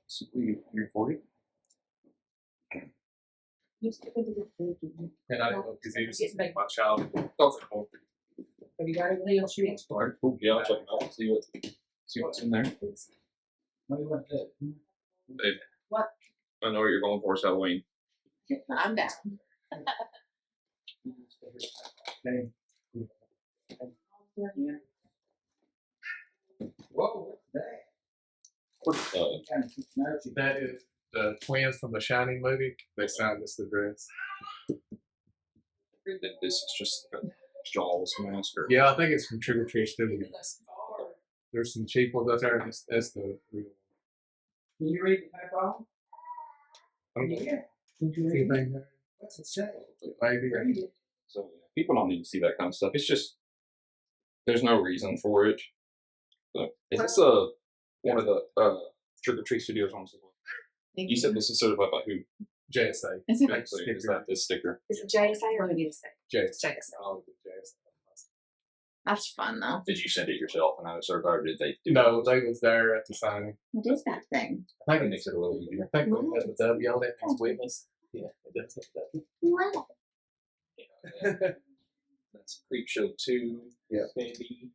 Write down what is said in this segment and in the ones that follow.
So you're 40? And I don't know because he was my child. Have you got everything else you want? Alright, cool. Yeah, I'll check it out. See what's in there. Babe, What? I know what you're going for. It's Halloween. I'm down. Whoa, what's that? That is the twins from the Shining movie. They signed this address. This is just a Jaws mask. Yeah, I think it's from Trick or Treat Studios. There's some cheap ones out there, and that's the real one. Can you read the back off? Yeah. Can you read it? Anything there? What's it say? Maybe. Read it. So people don't need to see that kind of stuff. It's just there's no reason for it. So, is this one of the Trick or Treat Studios ones? You said this is certified by who? JSA. Is it? Actually, is that this sticker? Is it JSA or JSA? JSA. JSA. Oh, JSA. That's fun though. Did you send it yourself and I was certified, or did they do No, they was there at the signing. What is that thing? I That think makes it a little easier. I think it has a W on it. It's witness. Yeah, it does have that. Wow. Yeah, that's Creepshow 2. Yeah. Standee.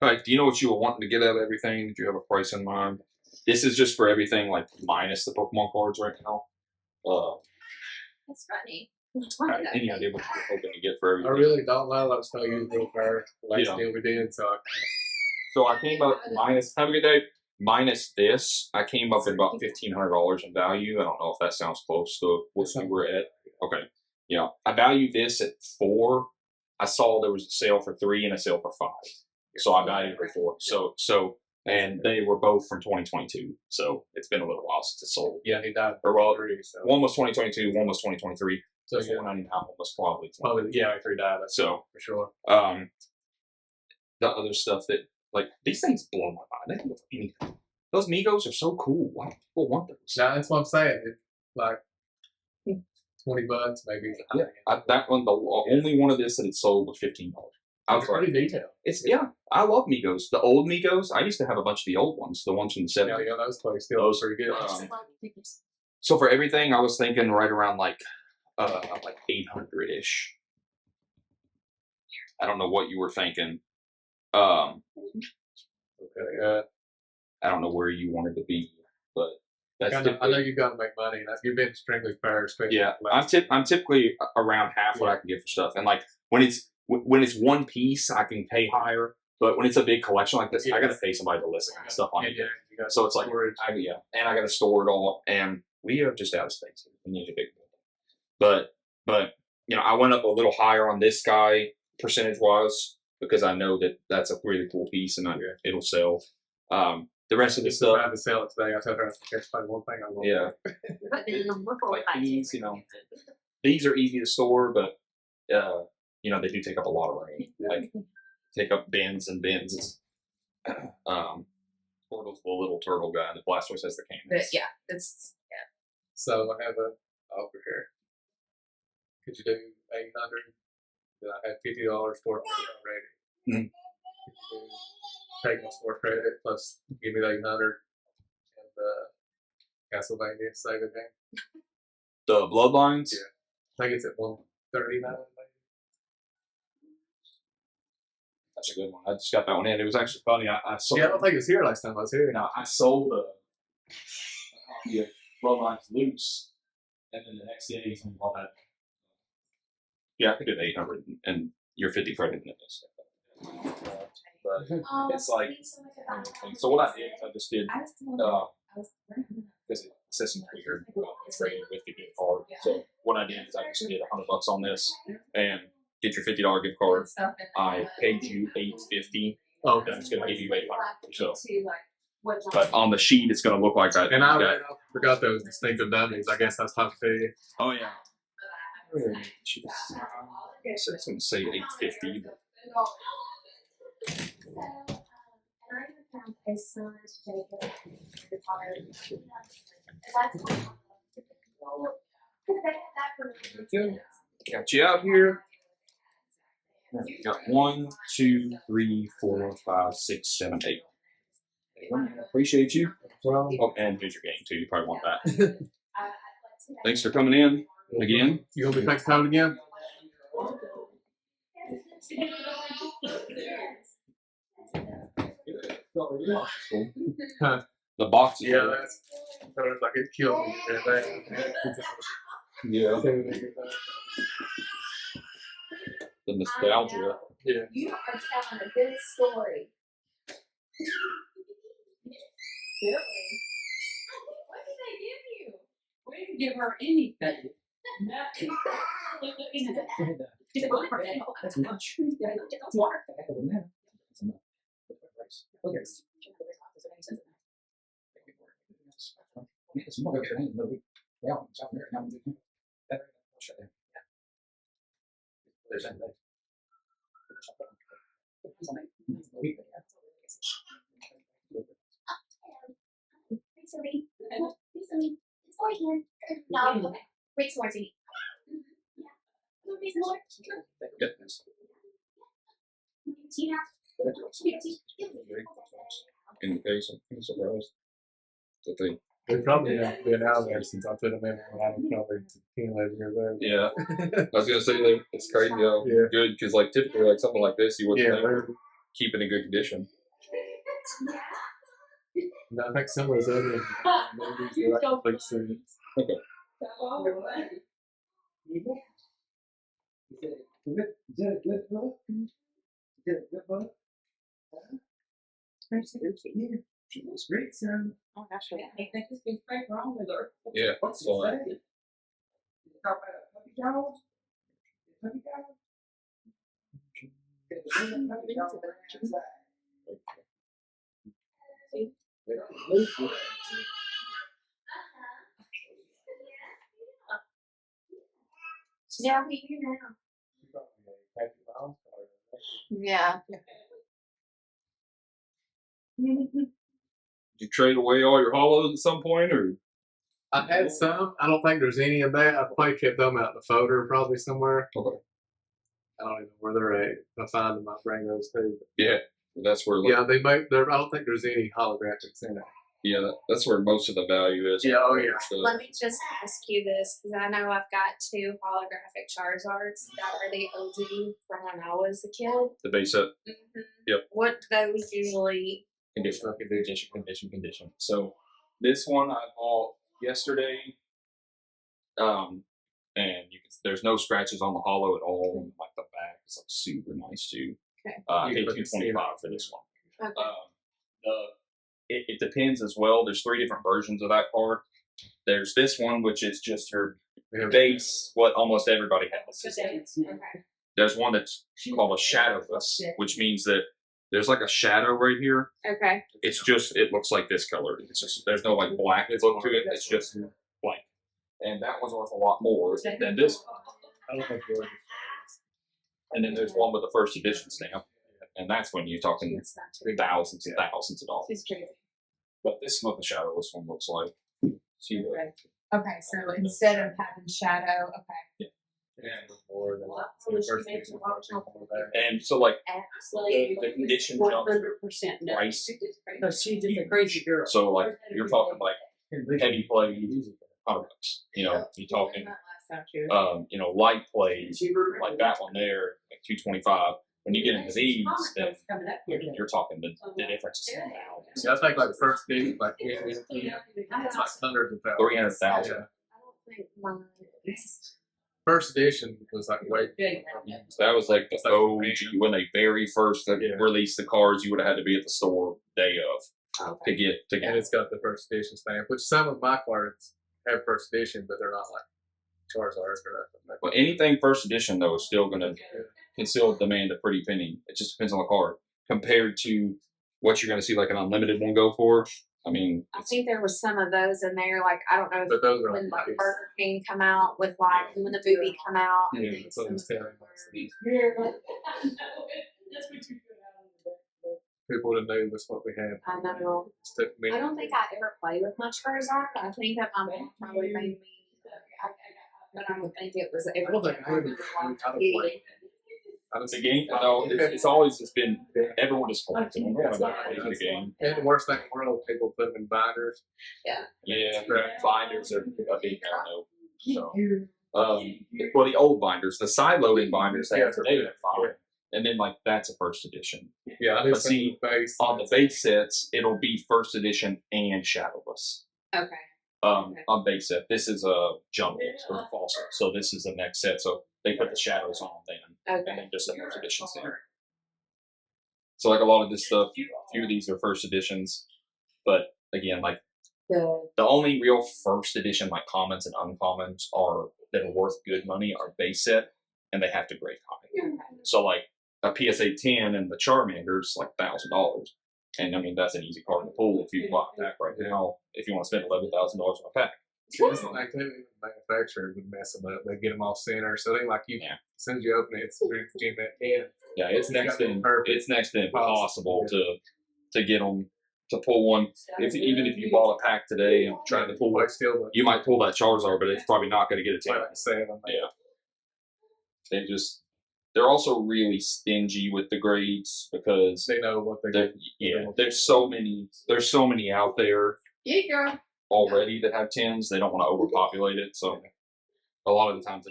Alright, do you know what you were wanting to get out of everything? Did you have a price in mind? This is just for everything, like minus the Pokemon cards right now. That's funny. Any idea what you're hoping to get for everything? I really don't know. I was telling you the real fair last Yeah. deal we did, so I So I came up minus. Have a good day. Minus this, I came up at about $1,500 in value. I don't know if that sounds close to what we were at. Okay, yeah, I value this at 4. I saw there was a sale for 3 and a sale for 5, so I valued it for 4. So, and they were both from 2022. So it's been a little while since it sold. yeah, he died. Or well, So, one was 2022, one was 2023. so The yeah, 499 one was probably. probably yeah, after he died. That's So for sure. the other stuff that, like, these things blow my mind. They don't look anything. Those Migos are so cool. Why do people want those? Now that's what I'm saying. It's like $20 maybe. Yeah, that one, the only one of this that it sold was $15. I was It's pretty detailed. it's I love Migos. The old Migos. I used to have a bunch of the old ones, the ones from the Yeah, 70s. yeah, those plays still Those pretty good. So for everything, I was thinking right around like 800-ish. I don't know what you were thinking. Okay. I don't know where you wanted to be, but that's I know you got to make money, and you've been extremely fair, especially. yeah. I'm typically around half what I can get for stuff, and like when it's one piece, I can pay higher. But when it's a big collection like this, I got to pay somebody to list stuff on it. Yeah, you got So it's like, storage. and I got to store it all, and we are just out of space. We need a big building. But I went up a little higher on this guy percentage wise because I know that that's a really cool piece and it'll sell. The rest of the stuff, Trying to sell it today. I told her I guess one thing I want. yeah, Like these, these are easy to store, but they do take up a lot of room. Like take up bins and bins. Portal's the little turtle guy, and the Blastoise has the cannons. Yeah, it's So I have an offer here. Could you do 800? Then I had $50 for it already. Mhm. Take my store credit plus give me the 800 and Castlevania save it game. The Bloodlines. Yeah. I think it's at 139 maybe. That's a good one. I just got that one in. It was actually funny. I sold. Yeah, I don't think it was here last time I was here. Now I sold a copy of Bloodlines loose, and then the next day someone bought that. Yeah, I could do 800 and you're 50 credit in this. But it's like, so what I did is I just did because it says some weird it's rated with the gift card. So what I did is I just did $100 on this and get your $50 gift card. I paid you $850. Oh, And it's gonna give you $800. So, but on the sheet it's gonna look like that. and I forgot those distinctive dummies. I guess that's time to you. Oh yeah. So it's gonna say 850. But got you out here. Got 1, 2, 3, 4, 5, 6, 7, 8. Appreciate you. Well, Oh, and here's your game too. You probably want that. Thanks for coming in again. you gonna be thanks for coming again? Huh. The box is Yeah, that's like it killed me. yeah. The nostalgia. Yeah. You are telling a good story. Really? What did they give you? We didn't give her anything. Nothing. She said, well, that's much. That's water. Recently, it's more here. No, okay. Wait, Smarty. Yeah. Reason more. Goodness. Tina. In the case, I'm surprised. The thing. They probably have been out there since I put them in when I was probably 10, 11 years old. Yeah. I was gonna say like it's crazy how Yeah. good because like typically like something like this you wouldn't Yeah, think they're- keep in a good condition. no, I think some of those other movies are like complete series. She was great, son. Oh gosh, I think this big fight wrong with her. Yeah. What's So, it say? Talk about a puppy dog? Puppy dog? Puppy dog outside. Yeah, we hear now. Yeah. did you trade away all your hollows at some point or I had some. I don't think there's any of that. I probably kept them out in the folder probably somewhere. okay. I don't even know where they're at. If I find them, I'll bring those too. Yeah. That's where like, Yeah, they make. I don't think there's any holographics in it. yeah, that's where most of the value is. Yeah, oh, yeah. So, Let me just ask you this, because I know I've got 2 holographic Charizards that are the OG from when I was a kid. the base set Yep. What do those usually? condition. So this one I bought yesterday. And you can there's no scratches on the hollow at all. And, like the back is like super nice too. Okay. I You paid can put the $225 for this one. Okay. It depends as well. There's 3 different versions of that card. There's this one, which is just your base, what almost everybody has. Okay. There's one that's called a shadowless, which means that there's like a shadow right here. Okay. It's just, it looks like this color. It's just, there's no like black look to it. It's just blank. And that one's worth a lot more than this one. I don't think yours. And then there's one with the first edition stamp. And that's when you're talking thousands and thousands of dollars. She's crazy. But this is what the shadowless one looks like. See the Okay, so instead of having shadow, okay. More than So the she first makes edition a lot version of over there. And so like Absolutely. the condition jumps 100% no. price. No, she's just a crazy girl. So like you're talking like heavy play, $100. You know, you're talking light plays like that one there, like $225. When you get into these, then you're talking the difference is $10,000. See, I think like first edition, like it's like hundreds of thousands. 300,000. Yeah. I don't think mine is. First edition was like way. So that was like the OG when they very first Yeah. released the cards. You would have had to be at the store day of Okay. to get. And it's got the first edition stamp, which some of my cards have first edition, but they're not like Charizard or nothing. But anything first edition though is still going to still demand a pretty penny. It just depends on the card compared to what you're going to see like an unlimited one go for. I mean, I think there was some of those in there, like I don't know if But those are when like like Burger King come out with like when the movie come out. I Yeah, think that's what some I'm of saying. them That's what you put out on the back. People would have known that's what we had. were- I know. It took me. I don't think I ever played with my Charizard. I think that my mom probably made me, but I don't think it was I ever. don't think I ever. I don't play. I The game, no, it's always just been everyone disappointed in the game. And the worst thing in the world, people put them in binders. Yeah, binders are a big no. So, well, the old binders, the side loading binders, they have today are fine. And then like that's a first edition. Yeah, I did But see, on the base sets, it'll be first edition and shadowless. Okay. On base set, this is a jumbo or false. So this is the next set. So they put the shadows on then, and then just the first editions there. So like a lot of this stuff, a few of these are first editions, but again, like the only real first edition like commons and uncommons are that are worth good money are base set, and they have to grade copy. So like a PSA 10 and the Charmander's like $1,000, and I mean that's an easy card to pull if you buy a pack right now. If you want to spend $11,000 on a pack, It's like the manufacturer would mess them up. They get them off center, so they like you. As soon as you open it, it's in that can. yeah, it's next to impossible to get them to pull one. Even if you bought a pack today and trying to pull one, you might pull that Charizard, but it's probably not going to get a 10. Like 7. Yeah, they're also really stingy with the grades because They know what they yeah, there's so many out there already that have 10s. They don't want to overpopulate it, so a lot of the times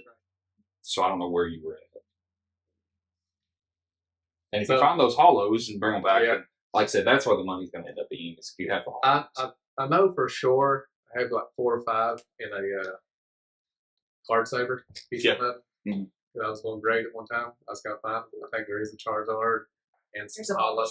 so I don't know where you were at. And if you find those hollows and bring them back, like I said, that's where the money's going to end up being. Is if you have the hollows. I know for sure. I have like 4 or 5 in a card saver piece of them. I was going to grade at one time. I was going to find. I think there is a Charizard and There's some a hollow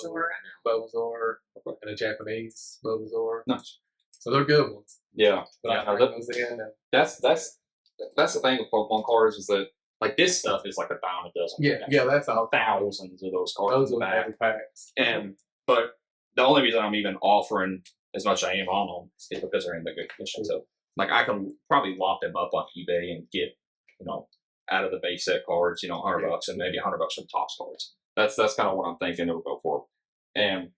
Bulbasaur, and a Japanese Bulbasaur. Nice. So they're good ones. Yeah, But I bring those in. And that's the thing with Pokemon cards is that like this stuff is like a dime a dozen. yeah, that's all. Thousands of those cards Those in the are back. the packs. But the only reason I'm even offering as much as I am on them is because they're in the good condition. So like I can probably lock them up on eBay and get, out of the base set cards, $100 and maybe $100 from Topps cards. That's kind of what I'm thinking it'll go for. And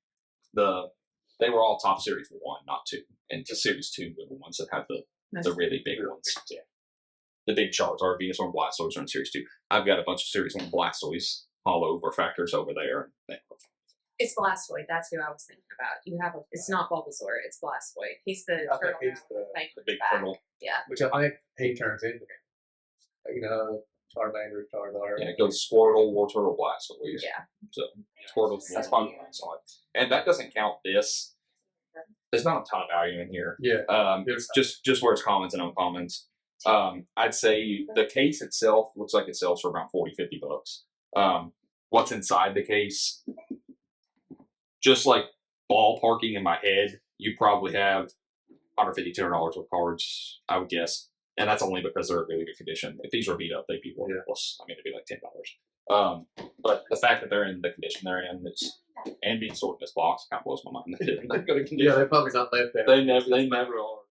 they were all top series 1, not 2. And the series 2 were the ones that have the really big ones. Yeah. The big Charizard, Venusaur, and Blastoise are in series 2. I've got a bunch of series 1 Blastoise hollow refractors over there. It's Blastoise. That's who I was thinking about. You have it's not Bulbasaur. It's Blastoise. He's the I think turtle. he's the big turtle. Yeah. Which I think he turns into him. Charmander, Charizard. Yeah, it goes Squirtle, Wartortle, Blastoise. Yeah. So Squirtle's that's fun on. And that doesn't count this. There's not a ton of value in here. Yeah. Just where it's commons and uncommons. I'd say the case itself looks like it sells for around $40-$50. What's inside the case? Just like ballparking in my head, you probably have $150-$200 worth of cards, I would guess. And that's only because they're in really good condition. If these were beat up, they'd be worthless. I mean, it'd be like $10. But the fact that they're in the condition they're in, and being stored in this box, kind of blows my mind. They're not good condition. Yeah, they probably not left that. They never are.